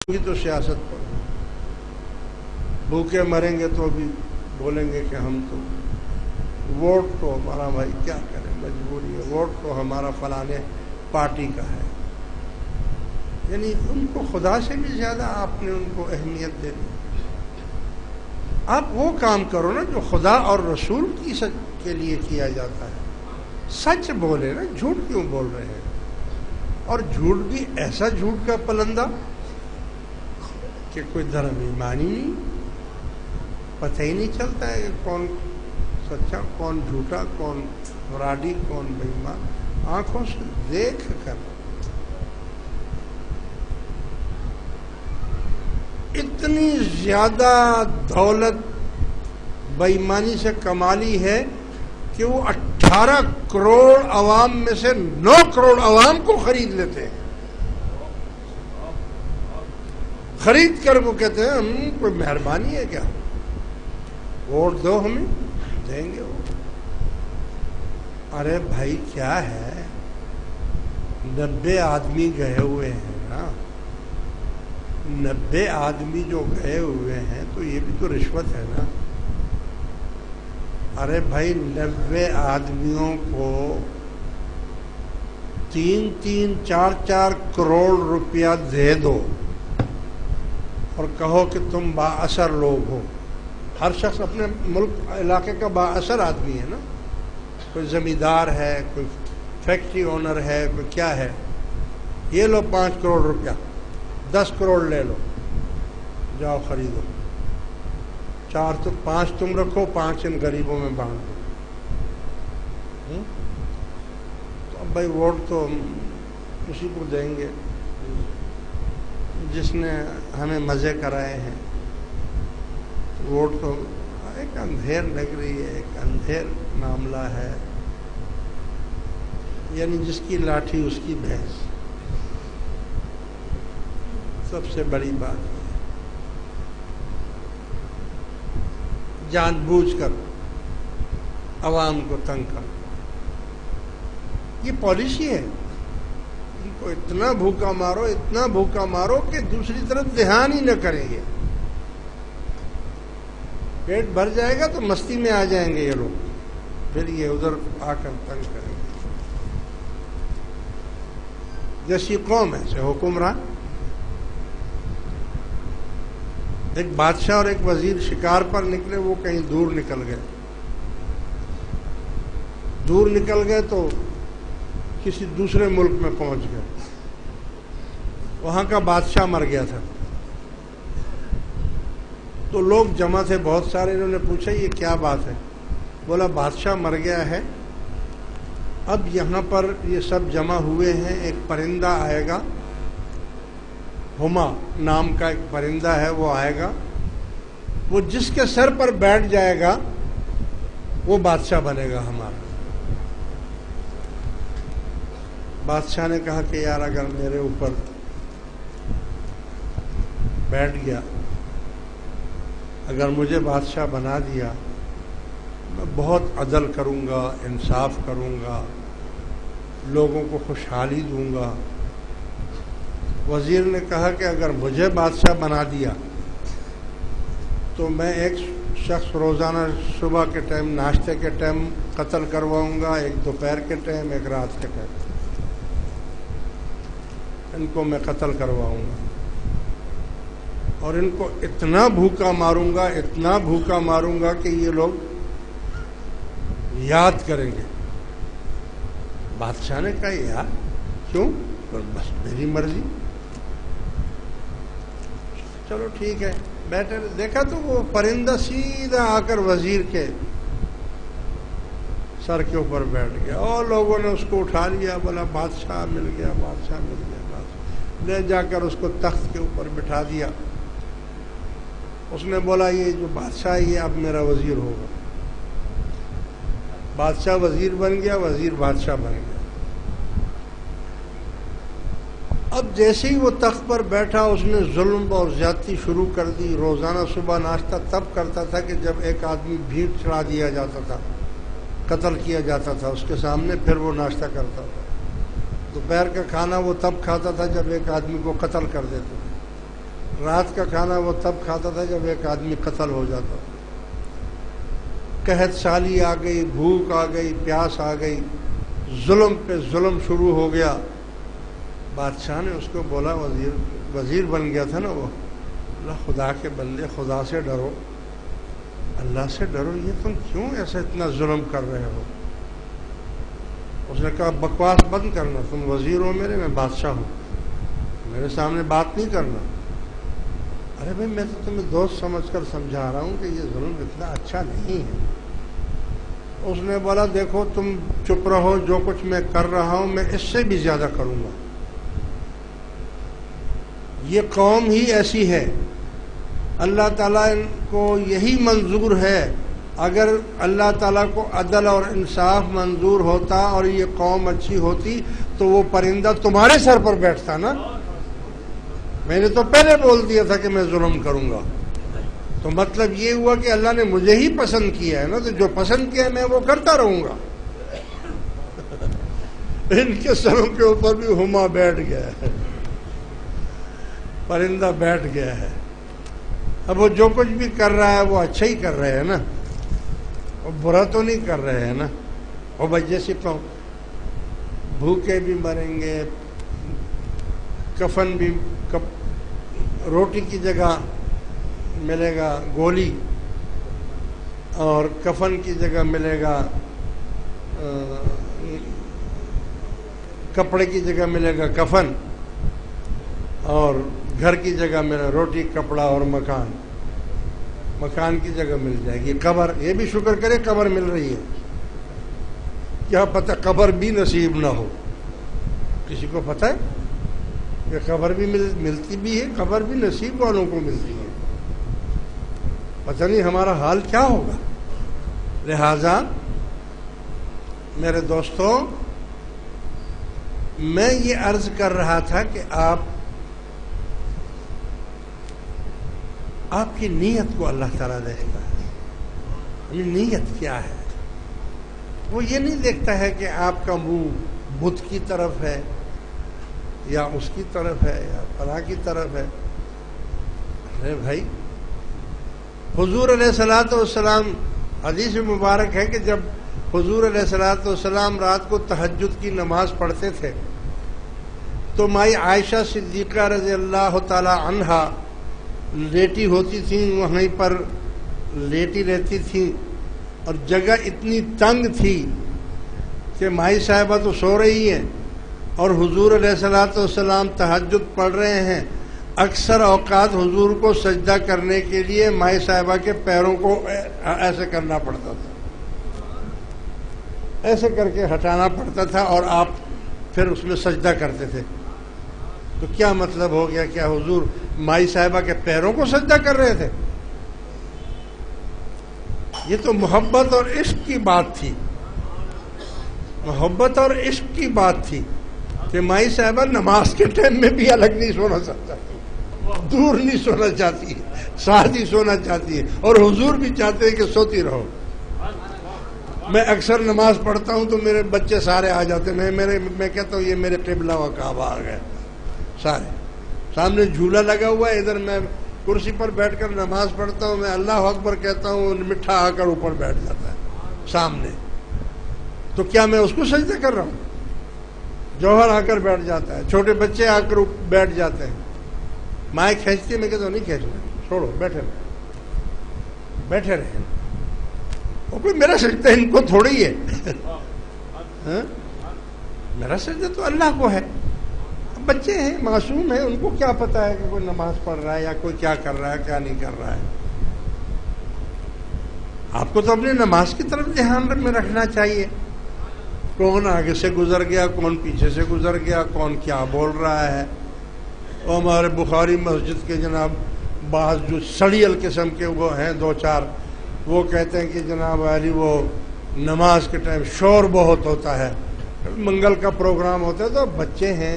ہوگی تو سیاست پر بھوکے مریں گے تو بھی بولیں گے کہ ہم تو ووٹ تو ہمارا، بھائی کیا کریں، مجبوری ہے، ووٹ تو ہمارا فلانے پارٹی کا ہے۔ یعنی ان کو خدا سے بھی زیادہ آپ نے ان کو اہمیت دے دی۔ آپ وہ کام کرو نا جو خدا اور رسول کی کے لیے کیا جاتا ہے۔ سچ بولے نا، جھوٹ کیوں بول رہے ہیں؟ اور جھوٹ بھی ایسا جھوٹ کا پلندہ کہ کوئی درم ایمانی نہیں، پتہ ہی نہیں چلتا ہے کہ کون سچا، کون جھوٹا، کون فراڈی، کون بے ایمان۔ آنکھوں سے دیکھ کر اتنی زیادہ دولت بے ایمانی سے کما لی ہے کہ وہ 18 کروڑ عوام میں سے 9 کروڑ عوام کو خرید لیتے ہیں۔ خرید کر وہ کہتے ہیں ہم کوئی مہربانی ہے کیا، ووٹ دو ہمیں، دیں گے وہ۔ ارے بھائی کیا ہے، 90 آدمی گئے ہوئے ہیں نا، 90 آدمی جو گئے ہوئے ہیں تو یہ بھی تو رشوت ہے نا۔ ارے بھائی 90 آدمیوں کو 3-3 4-4 کروڑ روپیہ دے دو اور کہو کہ تم با اثر لوگ ہو۔ ہر شخص اپنے ملک علاقے کا با اثر آدمی ہے نا، کوئی زمیندار ہے، کوئی فیکٹری اونر ہے، کوئی کیا ہے۔ یہ لو 5 کروڑ روپیہ، 10 کروڑ لے لو، جاؤ خریدو، 4 تو 5 تم رکھو، 5 ان غریبوں میں بانٹ دو۔ تو اب بھائی ووٹ تو ہم اسی کو دیں گے جس نے ہمیں مزے کرائے ہیں۔ ووٹ تو ایک اندھیر لگ رہی ہے، ایک اندھیر معاملہ ہے، یعنی جس کی لاٹھی اس کی بھینس۔ سب سے بڑی بات ہے جان بوجھ کر عوام کو تنگ کر، یہ پالیسی ہے۔ ان کو اتنا بھوکا مارو، اتنا بھوکا مارو کہ دوسری طرف دھیان ہی نہ کریں گے۔ پیٹ بھر جائے گا تو مستی میں آ جائیں گے یہ لوگ، پھر یہ ادھر آ کر تنگ کریں گے۔ جیسی قوم ایسے حکمران۔ ایک بادشاہ اور ایک وزیر شکار پر نکلے، وہ کہیں دور نکل گئے۔ دور نکل گئے تو کسی دوسرے ملک میں پہنچ گئے، وہاں کا بادشاہ مر گیا تھا۔ تو لوگ جمع تھے بہت سارے، انہوں نے پوچھا یہ کیا بات ہے؟ بولا بادشاہ مر گیا ہے، اب یہاں پر یہ سب جمع ہوئے ہیں، ایک پرندہ آئے گا، ہما نام کا ایک پرندہ ہے، وہ آئے گا، وہ جس کے سر پر بیٹھ جائے گا وہ بادشاہ بنے گا ہمارا۔ بادشاہ نے کہا کہ یار اگر میرے اوپر بیٹھ گیا، اگر مجھے بادشاہ بنا دیا، میں بہت عدل کروں گا، انصاف کروں گا، لوگوں کو خوشحالی دوں گا۔ وزیر نے کہا کہ اگر مجھے بادشاہ بنا دیا تو میں ایک شخص روزانہ صبح کے ٹائم ناشتے کے ٹائم قتل کرواؤں گا، ایک دوپہر کے ٹائم، ایک رات کے ٹائم، ان کو میں قتل کرواؤں گا، اور ان کو اتنا بھوکا ماروں گا، اتنا بھوکا ماروں گا کہ یہ لوگ یاد کریں گے۔ بادشاہ نے کہا یار کیوں؟ بس میری مرضی، چلو ٹھیک ہے، بیٹھے۔ دیکھا تو وہ پرندہ سیدھا آ کر وزیر کے سر کے اوپر بیٹھ گیا، اور لوگوں نے اس کو اٹھا لیا، بولا بادشاہ مل گیا، بادشاہ مل گیا، بادشاہ لے جا کر اس کو تخت کے اوپر بٹھا دیا۔ اس نے بولا یہ جو بادشاہ ہے یہ اب میرا وزیر ہوگا۔ بادشاہ وزیر بن گیا، وزیر بادشاہ بن گیا۔ اب جیسے ہی وہ تخت پر بیٹھا، اس نے ظلم اور زیادتی شروع کر دی۔ روزانہ صبح ناشتہ تب کرتا تھا کہ جب ایک آدمی بھیڑ چڑھا دیا جاتا تھا، قتل کیا جاتا تھا اس کے سامنے، پھر وہ ناشتہ کرتا تھا۔ دوپہر کا کھانا وہ تب کھاتا تھا جب ایک آدمی کو قتل کر دیتے تھے۔ رات کا کھانا وہ تب کھاتا تھا جب ایک آدمی قتل ہو جاتا تھا. قحط سالی آ گئی، بھوک آ گئی، پیاس آ گئی، ظلم پہ ظلم شروع ہو گیا. بادشاہ نے اس کو بولا، وزیر بن گیا تھا نا وہ، اللہ خدا کے بندے، خدا سے ڈرو، اللہ سے ڈرو، یہ تم کیوں ایسا اتنا ظلم کر رہے ہو؟ اس نے کہا بکواس بند کرنا، تم وزیر ہو میرے، میں بادشاہ ہوں، میرے سامنے بات نہیں کرنا. ارے بھائی میں تو تمہیں دوست سمجھ کر سمجھا رہا ہوں کہ یہ ظلم اتنا اچھا نہیں ہے. اس نے بولا دیکھو تم چپ رہو، جو کچھ میں کر رہا ہوں میں اس سے بھی زیادہ کروں گا. یہ قوم ہی ایسی ہے، اللہ تعالیٰ کو یہی منظور ہے. اگر اللہ تعالیٰ کو عدل اور انصاف منظور ہوتا اور یہ قوم اچھی ہوتی تو وہ پرندہ تمہارے سر پر بیٹھتا نا. میں نے تو پہلے بول دیا تھا کہ میں ظلم کروں گا. تو مطلب یہ ہوا کہ اللہ نے مجھے ہی پسند کیا ہے نا، تو جو پسند کیا ہے میں وہ کرتا رہوں گا. ان کے سروں کے اوپر بھی ہما بیٹھ گیا ہے، پرندہ بیٹھ گیا ہے. اب وہ جو کچھ بھی کر رہا ہے وہ اچھا ہی کر رہے ہیں نا، وہ برا تو نہیں کر رہے ہیں نا. اور بھائی جیسے کہوں بھوکے بھی مریں گے، کفن بھی، روٹی کی جگہ ملے گا گولی، اور کفن کی جگہ ملے گا کپڑے کی جگہ ملے گا کفن، اور گھر کی جگہ ملے روٹی کپڑا اور مکان، مکان کی جگہ مل جائے گی قبر. یہ بھی شکر کرے قبر مل رہی ہے، کیا پتہ قبر بھی نصیب نہ ہو. کسی کو پتہ ہے کہ قبر بھی ملتی بھی ہے، قبر بھی نصیب والوں کو ملتی ہے. پتہ نہیں ہمارا حال کیا ہوگا. لہذا میرے دوستوں، میں یہ عرض کر رہا تھا کہ آپ کی نیت کو اللہ تعالیٰ دیکھتا ہے. یہ نیت کیا ہے؟ وہ یہ نہیں دیکھتا ہے کہ آپ کا منہ بت کی طرف ہے یا اس کی طرف ہے یا فلاں کی طرف ہے. ارے بھائی، حضور علیہ الصلوۃ والسلام، حدیث مبارک ہے کہ جب حضور علیہ الصلوۃ والسلام رات کو تہجد کی نماز پڑھتے تھے تو مائی عائشہ صدیقہ رضی اللہ تعالی عنہا لیٹی ہوتی تھیں، وہیں پر لیٹی رہتی تھیں، اور جگہ اتنی تنگ تھی کہ مائی صاحبہ تو سو رہی ہیں اور حضور علیہ الصلوۃ والسلام تہجد پڑھ رہے ہیں. اکثر اوقات حضور کو سجدہ کرنے کے لیے مائی صاحبہ کے پیروں کو ایسے کرنا پڑتا تھا، ایسے کر کے ہٹانا پڑتا تھا، اور آپ پھر اس میں سجدہ کرتے تھے. تو کیا مطلب ہو گیا؟ کیا حضور مائی صاحبہ کے پیروں کو سجدہ کر رہے تھے؟ یہ تو محبت اور عشق کی بات تھی، محبت اور عشق کی بات تھی کہ مائی صاحبہ نماز کے ٹائم میں بھی الگ نہیں سونا چاہتی، دور نہیں سونا چاہتی، ساتھ ہی سونا چاہتی ہے، اور حضور بھی چاہتے ہیں کہ سوتی رہو. میں اکثر نماز پڑھتا ہوں تو میرے بچے سارے آ جاتے ہیں، میں کہتا ہوں یہ میرے قبلہ و کعبہ آ گئے. سارے سامنے جھولا لگا ہوا ہے، ادھر میں کرسی پر بیٹھ کر نماز پڑھتا ہوں، میں اللہ اکبر کہتا ہوں، مٹھا آ کر اوپر بیٹھ جاتا ہے سامنے. تو کیا میں اس کو سجدہ کر رہا ہوں؟ جوہر آ کر بیٹھ جاتا ہے، چھوٹے بچے آ کر بیٹھ جاتے ہیں، مائیں کھینچتی ہے، میں کہتا ہوں نہیں کھینچنا، چھوڑو، بیٹھے رہے. وہ کوئی میرا سجدہ ان کو تھوڑی ہے، میرا سجدہ تو اللہ کو ہے. بچے ہیں، معصوم ہیں، ان کو کیا پتا ہے کہ کوئی نماز پڑھ رہا ہے یا کوئی کیا کر رہا ہے کیا نہیں کر رہا ہے. آپ کو تو اپنی نماز کی طرف دھیان میں رکھنا چاہیے. کون آگے سے گزر گیا، کون پیچھے سے گزر گیا، کون کیا بول رہا ہے. اور ہمارے بخاری مسجد کے جناب بعض جو سڑیل قسم کے وہ ہیں دو چار، وہ کہتے ہیں کہ جناب علی وہ نماز کے ٹائم شور بہت ہوتا ہے، منگل کا پروگرام ہوتا ہے تو بچے ہیں،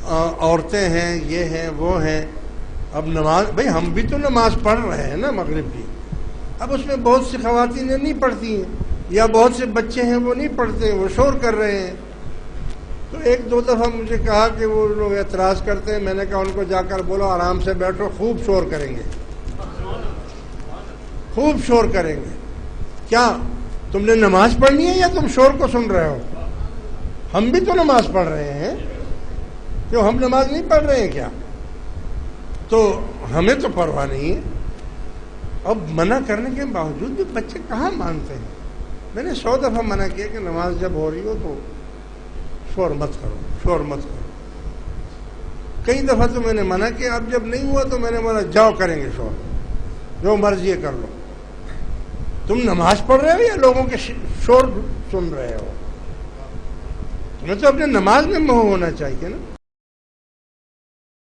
عورتیں ہیں، یہ ہیں وہ ہیں. اب نماز، بھئی ہم بھی تو نماز پڑھ رہے ہیں نا مغرب کی. اب اس میں بہت سی خواتین نہیں پڑھتی ہیں، یا بہت سے بچے ہیں وہ نہیں پڑھتے، وہ شور کر رہے ہیں. تو ایک دو دفعہ مجھے کہا کہ وہ لوگ اعتراض کرتے ہیں. میں نے کہا ان کو جا کر بولو آرام سے بیٹھو, خوب شور کریں گے, خوب شور کریں گے. کیا تم نے نماز پڑھنی ہے یا تم شور کو سن رہے ہو؟ ہم بھی تو نماز پڑھ رہے ہیں, کیوں ہم نماز نہیں پڑھ رہے ہیں کیا؟ تو ہمیں تو پرواہ نہیں ہے. اب منع کرنے کے باوجود بھی بچے کہاں مانتے ہیں. میں نے 100 دفعہ منع کیا کہ نماز جب ہو رہی ہو تو شور مت کرو, شور مت کرو. کئی دفعہ تو میں نے منع کیا, اب جب نہیں ہوا تو میں نے بولا جاؤ کریں گے شور, جو مرضی ہے کر لو. تم نماز پڑھ رہے ہو یا لوگوں کے شور سن رہے ہو؟ تمہیں تو اپنے نماز میں موہ ہونا چاہیے نا.